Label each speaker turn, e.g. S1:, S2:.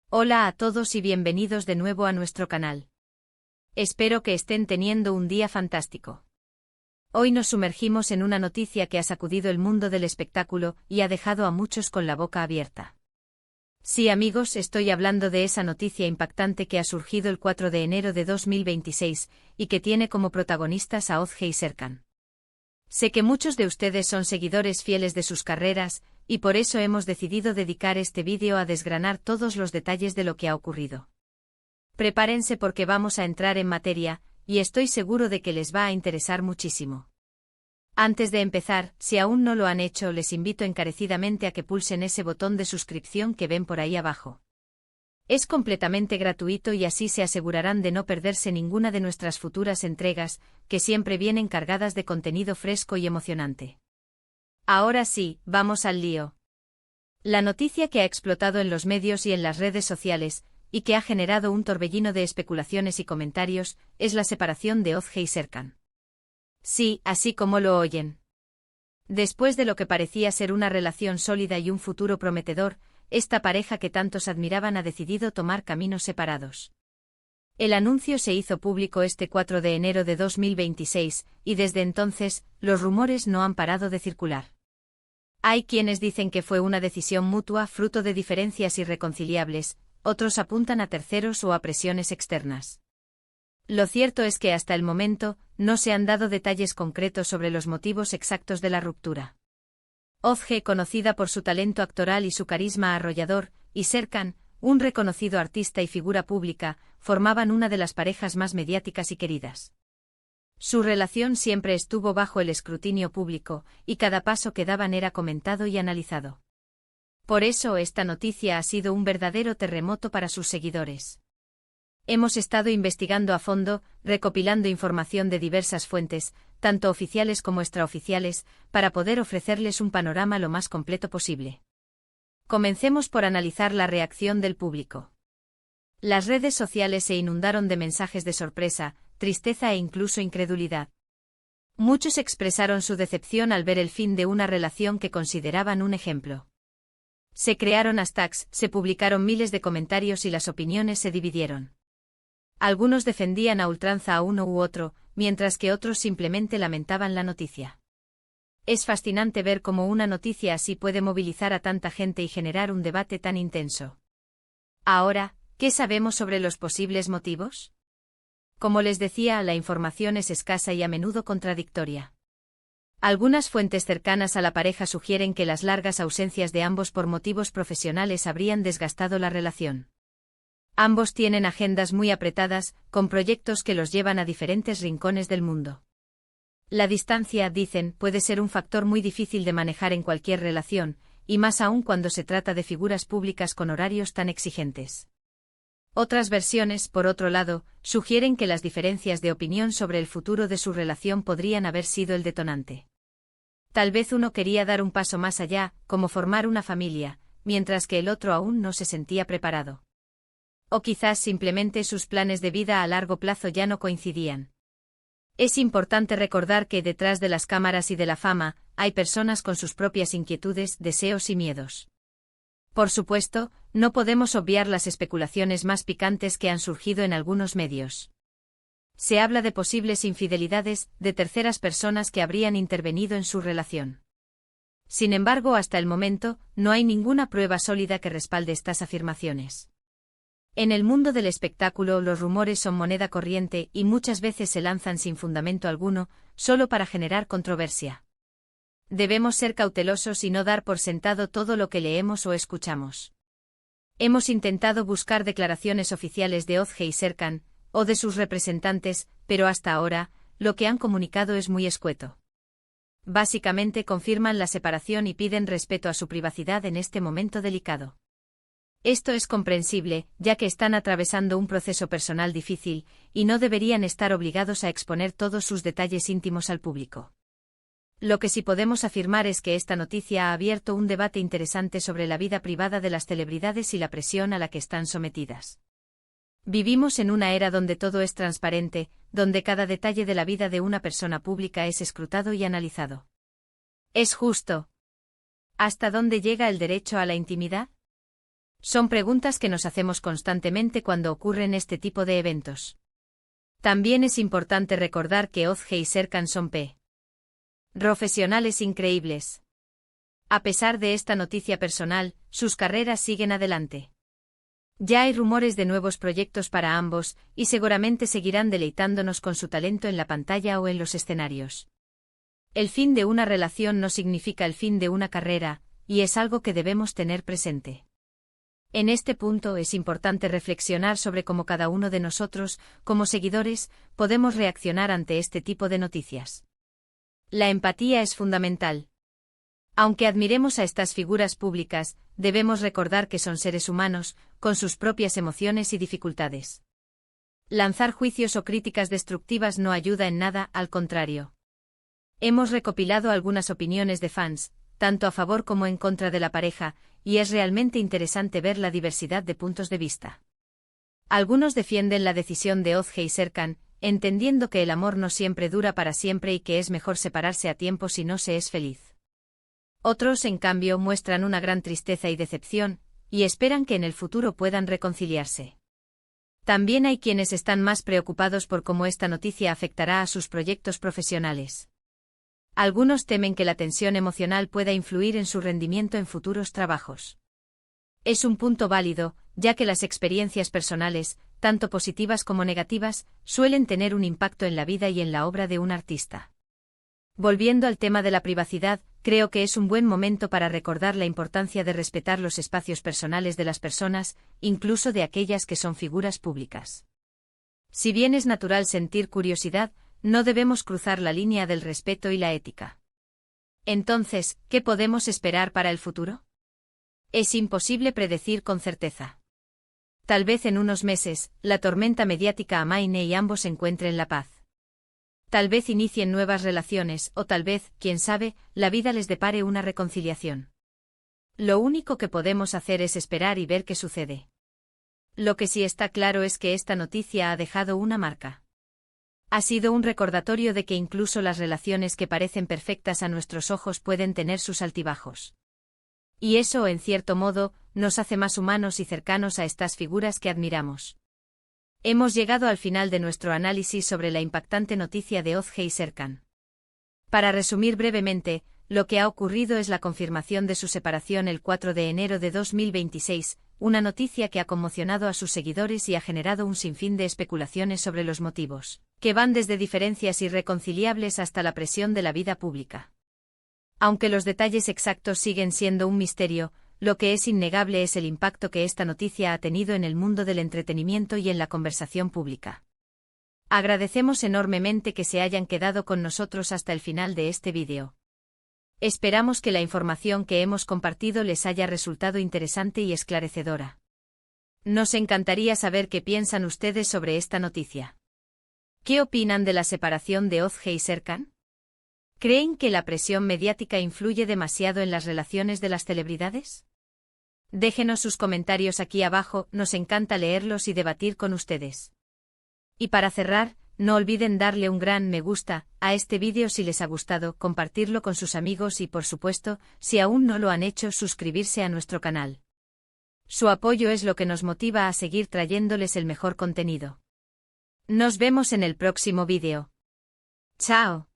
S1: Hola a todos y bienvenidos de nuevo a nuestro canal. Espero que estén teniendo un día fantástico. Hoy nos sumergimos en una noticia que ha sacudido el mundo del espectáculo y ha dejado a muchos con la boca abierta. Sí, amigos, estoy hablando de esa noticia impactante que ha surgido el 4 de enero de 2026 y que tiene como protagonistas a Ozge y Serkan. Sé que muchos de ustedes son seguidores fieles de sus carreras, y por eso hemos decidido dedicar este vídeo a desgranar todos los detalles de lo que ha ocurrido. Prepárense porque vamos a entrar en materia, y estoy seguro de que les va a interesar muchísimo. Antes de empezar, si aún no lo han hecho, les invito encarecidamente a que pulsen ese botón de suscripción que ven por ahí abajo. Es completamente gratuito y así se asegurarán de no perderse ninguna de nuestras futuras entregas, que siempre vienen cargadas de contenido fresco y emocionante. Ahora sí, vamos al lío. La noticia que ha explotado en los medios y en las redes sociales, y que ha generado un torbellino de especulaciones y comentarios, es la separación de Ozge y Serkan. Sí, así como lo oyen. Después de lo que parecía ser una relación sólida y un futuro prometedor, esta pareja que tantos admiraban ha decidido tomar caminos separados. El anuncio se hizo público este 4 de enero de 2026, y desde entonces, los rumores no han parado de circular. Hay quienes dicen que fue una decisión mutua fruto de diferencias irreconciliables, otros apuntan a terceros o a presiones externas. Lo cierto es que hasta el momento, no se han dado detalles concretos sobre los motivos exactos de la ruptura. Ozge, conocida por su talento actoral y su carisma arrollador, y Serkan, un reconocido artista y figura pública, formaban una de las parejas más mediáticas y queridas. Su relación siempre estuvo bajo el escrutinio público, y cada paso que daban era comentado y analizado. Por eso esta noticia ha sido un verdadero terremoto para sus seguidores. Hemos estado investigando a fondo, recopilando información de diversas fuentes, tanto oficiales como extraoficiales, para poder ofrecerles un panorama lo más completo posible. Comencemos por analizar la reacción del público. Las redes sociales se inundaron de mensajes de sorpresa, tristeza e incluso incredulidad. Muchos expresaron su decepción al ver el fin de una relación que consideraban un ejemplo. Se crearon hashtags, se publicaron miles de comentarios y las opiniones se dividieron. Algunos defendían a ultranza a uno u otro, mientras que otros simplemente lamentaban la noticia. Es fascinante ver cómo una noticia así puede movilizar a tanta gente y generar un debate tan intenso. Ahora, ¿qué sabemos sobre los posibles motivos? Como les decía, la información es escasa y a menudo contradictoria. Algunas fuentes cercanas a la pareja sugieren que las largas ausencias de ambos por motivos profesionales habrían desgastado la relación. Ambos tienen agendas muy apretadas, con proyectos que los llevan a diferentes rincones del mundo. La distancia, dicen, puede ser un factor muy difícil de manejar en cualquier relación, y más aún cuando se trata de figuras públicas con horarios tan exigentes. Otras versiones, por otro lado, sugieren que las diferencias de opinión sobre el futuro de su relación podrían haber sido el detonante. Tal vez uno quería dar un paso más allá, como formar una familia, mientras que el otro aún no se sentía preparado. O quizás simplemente sus planes de vida a largo plazo ya no coincidían. Es importante recordar que detrás de las cámaras y de la fama, hay personas con sus propias inquietudes, deseos y miedos. Por supuesto, no podemos obviar las especulaciones más picantes que han surgido en algunos medios. Se habla de posibles infidelidades, de terceras personas que habrían intervenido en su relación. Sin embargo, hasta el momento, no hay ninguna prueba sólida que respalde estas afirmaciones. En el mundo del espectáculo, los rumores son moneda corriente y muchas veces se lanzan sin fundamento alguno, solo para generar controversia. Debemos ser cautelosos y no dar por sentado todo lo que leemos o escuchamos. Hemos intentado buscar declaraciones oficiales de Ozge y Serkan, o de sus representantes, pero hasta ahora, lo que han comunicado es muy escueto. Básicamente confirman la separación y piden respeto a su privacidad en este momento delicado. Esto es comprensible, ya que están atravesando un proceso personal difícil, y no deberían estar obligados a exponer todos sus detalles íntimos al público. Lo que sí podemos afirmar es que esta noticia ha abierto un debate interesante sobre la vida privada de las celebridades y la presión a la que están sometidas. Vivimos en una era donde todo es transparente, donde cada detalle de la vida de una persona pública es escrutado y analizado. ¿Es justo? ¿Hasta dónde llega el derecho a la intimidad? Son preguntas que nos hacemos constantemente cuando ocurren este tipo de eventos. También es importante recordar que Ozge y Serkan son profesionales increíbles. A pesar de esta noticia personal, sus carreras siguen adelante. Ya hay rumores de nuevos proyectos para ambos, y seguramente seguirán deleitándonos con su talento en la pantalla o en los escenarios. El fin de una relación no significa el fin de una carrera, y es algo que debemos tener presente. En este punto es importante reflexionar sobre cómo cada uno de nosotros, como seguidores, podemos reaccionar ante este tipo de noticias. La empatía es fundamental. Aunque admiremos a estas figuras públicas, debemos recordar que son seres humanos, con sus propias emociones y dificultades. Lanzar juicios o críticas destructivas no ayuda en nada, al contrario. Hemos recopilado algunas opiniones de fans, tanto a favor como en contra de la pareja, y es realmente interesante ver la diversidad de puntos de vista. Algunos defienden la decisión de Ozge y Serkan, entendiendo que el amor no siempre dura para siempre y que es mejor separarse a tiempo si no se es feliz. Otros, en cambio, muestran una gran tristeza y decepción, y esperan que en el futuro puedan reconciliarse. También hay quienes están más preocupados por cómo esta noticia afectará a sus proyectos profesionales. Algunos temen que la tensión emocional pueda influir en su rendimiento en futuros trabajos. Es un punto válido, ya que las experiencias personales, tanto positivas como negativas, suelen tener un impacto en la vida y en la obra de un artista. Volviendo al tema de la privacidad, creo que es un buen momento para recordar la importancia de respetar los espacios personales de las personas, incluso de aquellas que son figuras públicas. Si bien es natural sentir curiosidad, no debemos cruzar la línea del respeto y la ética. Entonces, ¿qué podemos esperar para el futuro? Es imposible predecir con certeza. Tal vez en unos meses, la tormenta mediática amaine y ambos encuentren la paz. Tal vez inicien nuevas relaciones, o tal vez, quién sabe, la vida les depare una reconciliación. Lo único que podemos hacer es esperar y ver qué sucede. Lo que sí está claro es que esta noticia ha dejado una marca. Ha sido un recordatorio de que incluso las relaciones que parecen perfectas a nuestros ojos pueden tener sus altibajos. Y eso, en cierto modo, nos hace más humanos y cercanos a estas figuras que admiramos. Hemos llegado al final de nuestro análisis sobre la impactante noticia de Ozge y Serkan. Para resumir brevemente, lo que ha ocurrido es la confirmación de su separación el 4 de enero de 2026, una noticia que ha conmocionado a sus seguidores y ha generado un sinfín de especulaciones sobre los motivos, que van desde diferencias irreconciliables hasta la presión de la vida pública. Aunque los detalles exactos siguen siendo un misterio, lo que es innegable es el impacto que esta noticia ha tenido en el mundo del entretenimiento y en la conversación pública. Agradecemos enormemente que se hayan quedado con nosotros hasta el final de este vídeo. Esperamos que la información que hemos compartido les haya resultado interesante y esclarecedora. Nos encantaría saber qué piensan ustedes sobre esta noticia. ¿Qué opinan de la separación de Ozge y Serkan? ¿Creen que la presión mediática influye demasiado en las relaciones de las celebridades? Déjenos sus comentarios aquí abajo, nos encanta leerlos y debatir con ustedes. Y para cerrar, no olviden darle un gran me gusta a este vídeo si les ha gustado, compartirlo con sus amigos y por supuesto, si aún no lo han hecho, suscribirse a nuestro canal. Su apoyo es lo que nos motiva a seguir trayéndoles el mejor contenido. Nos vemos en el próximo vídeo. ¡Chao!